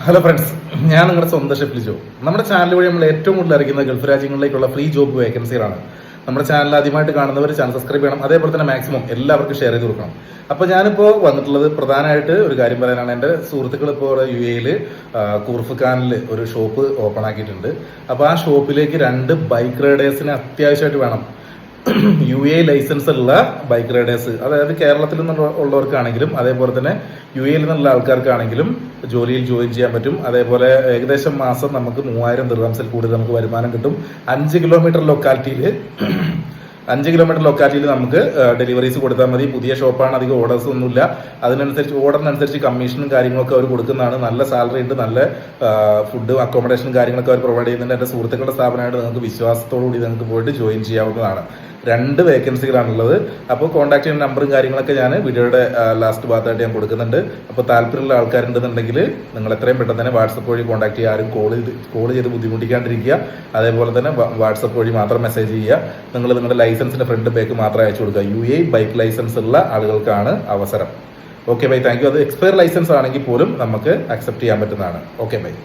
Hello friends, ഞാൻ നിങ്ങളുടെ സ്വന്തം ഷെഫ് ലിജോ. നമ്മുടെ ചാനൽ വഴി നമ്മൾ ഏറ്റവും കൂടുതൽ അറിയിക്കുന്ന ഗൾഫ് രാജ്യങ്ങളിലേക്കുള്ള ഫ്രീ ജോബ് വേക്കൻസികളാണ്. നമ്മുടെ ചാനൽ ആദ്യമായിട്ട് കാണുന്നവർ ചാനൽ സബ്സ്ക്രൈബ് ചെയ്യണം. അതേപോലെ തന്നെ മാക്സിമം എല്ലാവർക്കും ഷെയർ ചെയ്ത് കൊടുക്കണം. അപ്പോൾ ഞാനിപ്പോൾ വന്നിട്ടുള്ളത് പ്രധാനമായിട്ട് ഒരു കാര്യം പറയാനാണ്. എൻ്റെ സുഹൃത്തുക്കൾ ഇപ്പോൾ യു എയിൽ കൂർഫുഖാനിൽ ഒരു ഷോപ്പ് ഓപ്പൺ ആക്കിയിട്ടുണ്ട്. അപ്പോൾ ആ ഷോപ്പിലേക്ക് 2 ബൈക്ക് റൈഡേഴ്സിന് അത്യാവശ്യമായിട്ട് വേണം. യു എ ലൈസൻസ് ഉള്ള ബൈക്ക് റൈഡേഴ്സ്, അതായത് കേരളത്തിൽ നിന്നുള്ളവർക്കാണെങ്കിലും അതേപോലെ തന്നെ യു എയിൽ നിന്നുള്ള ആൾക്കാർക്കാണെങ്കിലും ജോലിയിൽ ജോയിൻ ചെയ്യാൻ പറ്റും. അതേപോലെ ഏകദേശം മാസം നമുക്ക് 3000 ദിർഹംസിൽ കൂടുതൽ നമുക്ക് വരുമാനം കിട്ടും. 5 കിലോമീറ്റർ ലൊക്കാലിറ്റിയിൽ നമുക്ക് ഡെലിവറീസ് കൊടുത്താൽ മതി. പുതിയ ഷോപ്പാണ്, അധികം ഓർഡേഴ്സ് ഒന്നുമില്ല. ഓർഡറിനനുസരിച്ച് കമ്മീഷനും കാര്യങ്ങളൊക്കെ അവർ കൊടുക്കുന്നതാണ്. നല്ല സാലറി ഉണ്ട്, നല്ല ഫുഡ് അക്കോമഡേഷനും കാര്യങ്ങളൊക്കെ അവർ പ്രൊവൈഡ് ചെയ്യുന്നുണ്ട്. എൻ്റെ സുഹൃത്തുക്കളുടെ സ്ഥാപനമായിട്ട് നിങ്ങൾക്ക് വിശ്വാസത്തോടു കൂടി നിങ്ങൾക്ക് പോയിട്ട് ജോയിൻ ചെയ്യാവുന്നതാണ്. 2 വേക്കൻസികളാണുള്ളത്. അപ്പോൾ കോൺടാക്ട് ചെയ്യുന്ന നമ്പറും കാര്യങ്ങളൊക്കെ ഞാൻ വീഡിയോയുടെ ലാസ്റ്റ് ഭാഗത്തായിട്ട് ഞാൻ കൊടുക്കുന്നുണ്ട്. അപ്പോൾ താല്പര്യമുള്ള ആൾക്കാരുണ്ടെന്നുണ്ടെങ്കിൽ നിങ്ങൾ എത്രയും പെട്ടെന്ന് തന്നെ വാട്സപ്പ് വഴി കോൺടാക്ട് ചെയ്യുക. ആരും കോൾ ചെയ്ത് ബുദ്ധിമുട്ടിക്കാണ്ടിരിക്കുക. അതേപോലെ തന്നെ വാട്സപ്പ് വഴി മാത്രം മെസ്സേജ് ചെയ്യുക. നിങ്ങൾ നിങ്ങളുടെ ലൈസൻസിന്റെ ഫ്രണ്ട് ബാക്ക് മാത്രം അയച്ചു കൊടുക്കുക. യു എ ബൈക്ക് ലൈസൻസ് ഉള്ള ആളുകൾക്കാണ് അവസരം. Okay bye, thank you. അത് എക്സ്പയർ ലൈസൻസ് ആണെങ്കിൽ പോലും നമുക്ക് അക്സെപ്റ്റ് ചെയ്യാൻ പറ്റുന്നതാണ്. Okay bye.